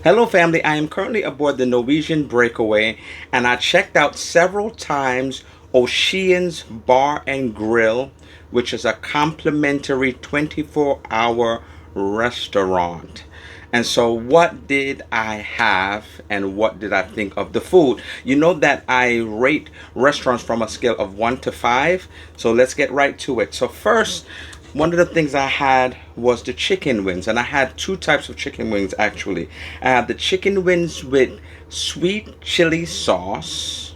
Hello, family. I am currently aboard the Norwegian Breakaway, and I checked out several times O'Sheehan's Bar and Grill, which is a complimentary 24-hour restaurant. And so, what did I have, and what did I think of the food? You know that I rate restaurants from a scale of 1 to 5, so let's get right to it. So, first, one of the things I had was the chicken wings, and I had two types of chicken wings actually. I had the chicken wings with sweet chili sauce,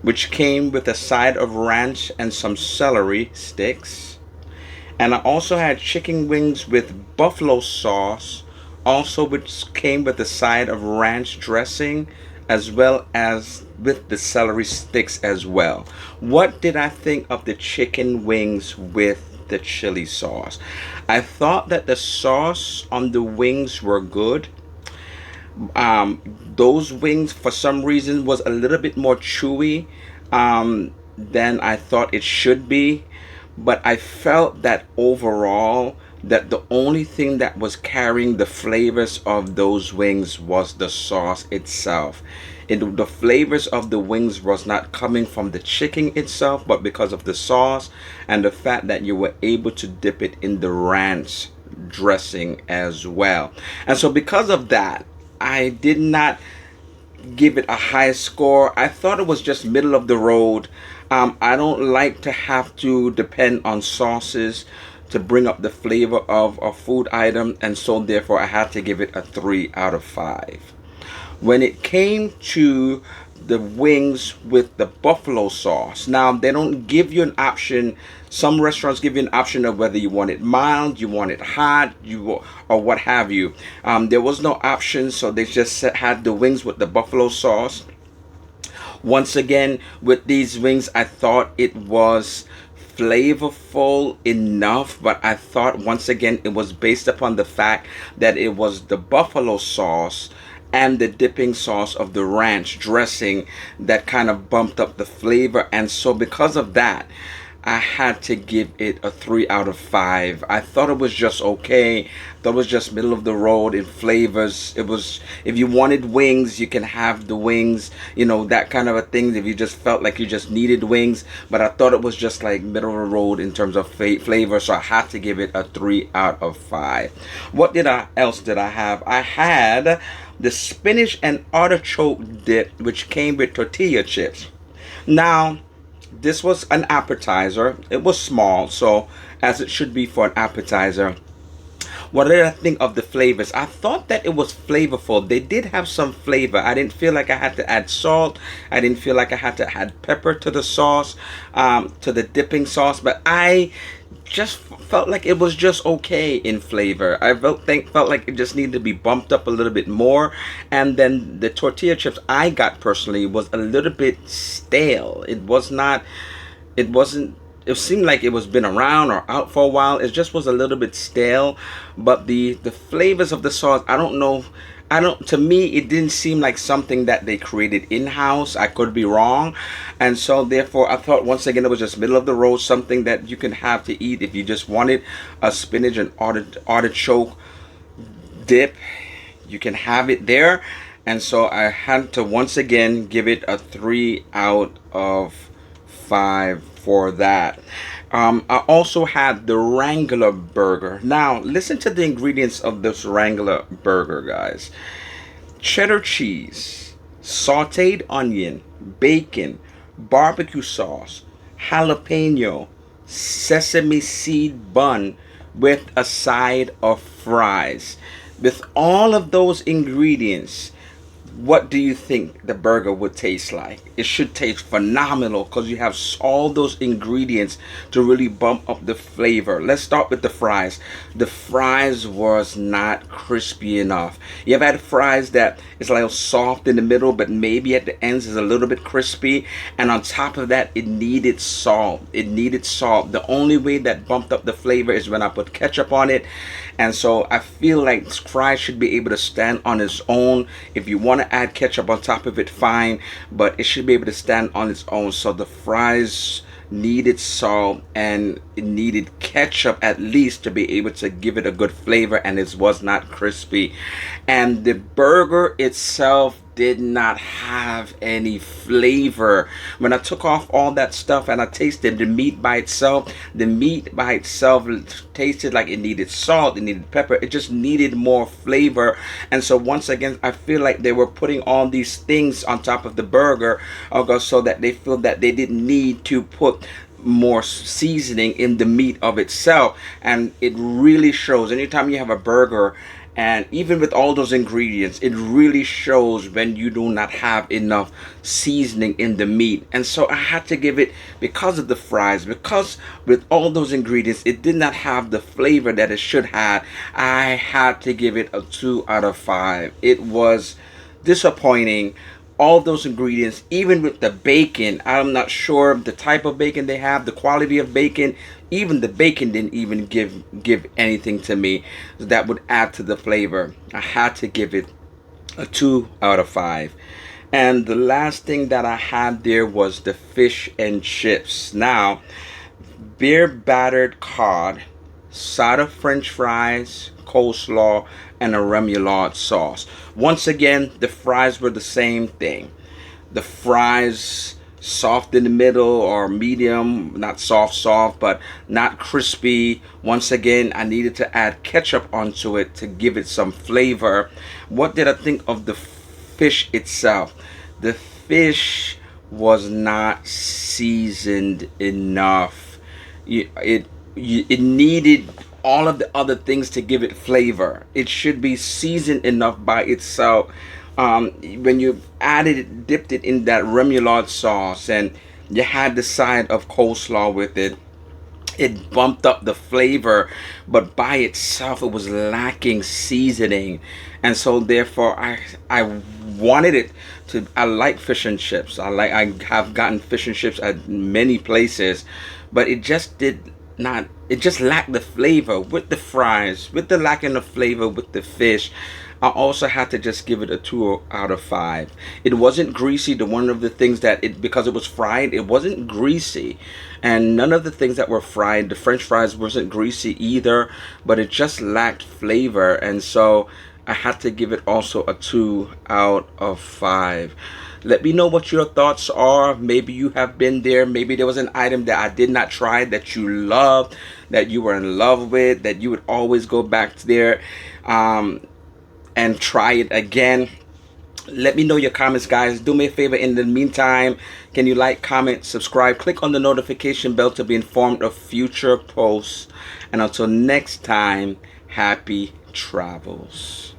which came with a side of ranch and some celery sticks. And I also had chicken wings with buffalo sauce, also which came with a side of ranch dressing as well as with the celery sticks as well. What did I think of the chicken wings with the chili sauce? I thought that the sauce on the wings were good. Those wings for some reason was a little bit more chewy than I thought it should be, but I felt that overall that the only thing that was carrying the flavors of those wings was the sauce itself. The flavors of the wings was not coming from the chicken itself, but because of the sauce and the fact that you were able to dip it in the ranch dressing as well. And so because of that, I did not give it a high score. I thought it was just middle of the road. I don't like to have to depend on sauces to bring up the flavor of a food item, and so therefore I had to give it a 3 out of 5. When it came to the wings with the buffalo sauce, now they don't give you an option. Some restaurants give you an option of whether you want it mild, you want it hot, or what have you. There was no option, so they just had the wings with the buffalo sauce. Once again, with these wings, I thought it was flavorful enough, but I thought once again it was based upon the fact that it was the buffalo sauce and the dipping sauce of the ranch dressing that kind of bumped up the flavor. And so because of that, I had to give it a 3 out of 5. I thought it was just okay. That was just middle of the road in flavors. It was, if you wanted wings, you can have the wings, that kind of a thing. If you just felt like you just needed wings, but I thought it was just like middle of the road in terms of flavor, so I had to give it a 3 out of 5. What else did I have? I had the spinach and artichoke dip, which came with tortilla chips. Now, this was an appetizer. It was small, so as it should be for an appetizer. What did I think of the flavors? I thought that it was flavorful. They did have some flavor. I didn't feel like I had to add salt. I didn't feel like I had to add pepper to the sauce, to the dipping sauce, but I just felt like it was just okay in flavor. I felt like it just needed to be bumped up a little bit more. And then the tortilla chips I got personally was a little bit stale. It seemed like it was been around or out for a while. It just was a little bit stale. But the flavors of the sauce, to me it didn't seem like something that they created in-house. I could be wrong. And so therefore I thought once again it was just middle of the road, something that you can have to eat if you just wanted a spinach and artichoke dip. You can have it there. And so I had to once again give it a 3 out of 5 for that. I also had the Wrangler Burger. Now, listen to the ingredients of this Wrangler Burger, guys. Cheddar cheese, sauteed onion, bacon, barbecue sauce, jalapeno, sesame seed bun with a side of fries. With all of those ingredients, what do you think the burger would taste like? It should taste phenomenal because you have all those ingredients to really bump up the flavor. Let's start with the fries. The fries was not crispy enough. You ever had fries that is like soft in the middle, but maybe at the ends is a little bit crispy, and on top of that, it needed salt. It needed salt. The only way that bumped up the flavor is when I put ketchup on it. And so I feel like fries should be able to stand on its own. If you want to add ketchup on top of it, fine, but it should be able to stand on its own. So the fries needed salt, and it needed ketchup at least to be able to give it a good flavor, and it was not crispy. And the burger itself did not have any flavor. When I took off all that stuff and I tasted the meat by itself, the meat by itself tasted like it needed salt, it needed pepper, it just needed more flavor. And so once again, I feel like they were putting all these things on top of the burger, so that they feel that they didn't need to put more seasoning in the meat of itself. And it really shows anytime you have a burger, and even with all those ingredients, it really shows when you do not have enough seasoning in the meat. And so I had to give it, because of the fries, because with all those ingredients, it did not have the flavor that it should have. I had to give it a 2 out of 5. It was disappointing. All those ingredients, even with the bacon, I'm not sure the type of bacon they have, the quality of bacon, even the bacon didn't even give anything to me that would add to the flavor. I had to give it a 2 out of 5. And the last thing that I had there was the fish and chips. Now, beer battered cod, side of french fries, coleslaw, and a remoulade sauce. Once again, the fries were the same thing. The fries soft in the middle, or medium, not soft, but not crispy. Once again, I needed to add ketchup onto it to give it some flavor. What did I think of the fish itself? The fish was not seasoned enough. It needed all of the other things to give it flavor. It should be seasoned enough by itself. When you added it, dipped it in that remoulade sauce, and you had the side of coleslaw with it, it bumped up the flavor, but by itself it was lacking seasoning. And so therefore I wanted it to, I like fish and chips. I have gotten fish and chips at many places, but it just did not, it just lacked the flavor with the fries, with the lacking of flavor with the fish. I also had to just give it a 2 out of 5. It wasn't greasy. The one of the things that it, because it was fried, it wasn't greasy, and none of the things that were fried, the french fries wasn't greasy either, but it just lacked flavor. And so I had to give it also a 2 out of 5. Let me know what your thoughts are. Maybe you have been there. Maybe there was an item that I did not try that you loved, that you were in love with, that you would always go back to there and try it again. Let me know your comments, guys. Do me a favor in the meantime. Can you like, comment, subscribe? Click on the notification bell to be informed of future posts. And until next time, happy travels.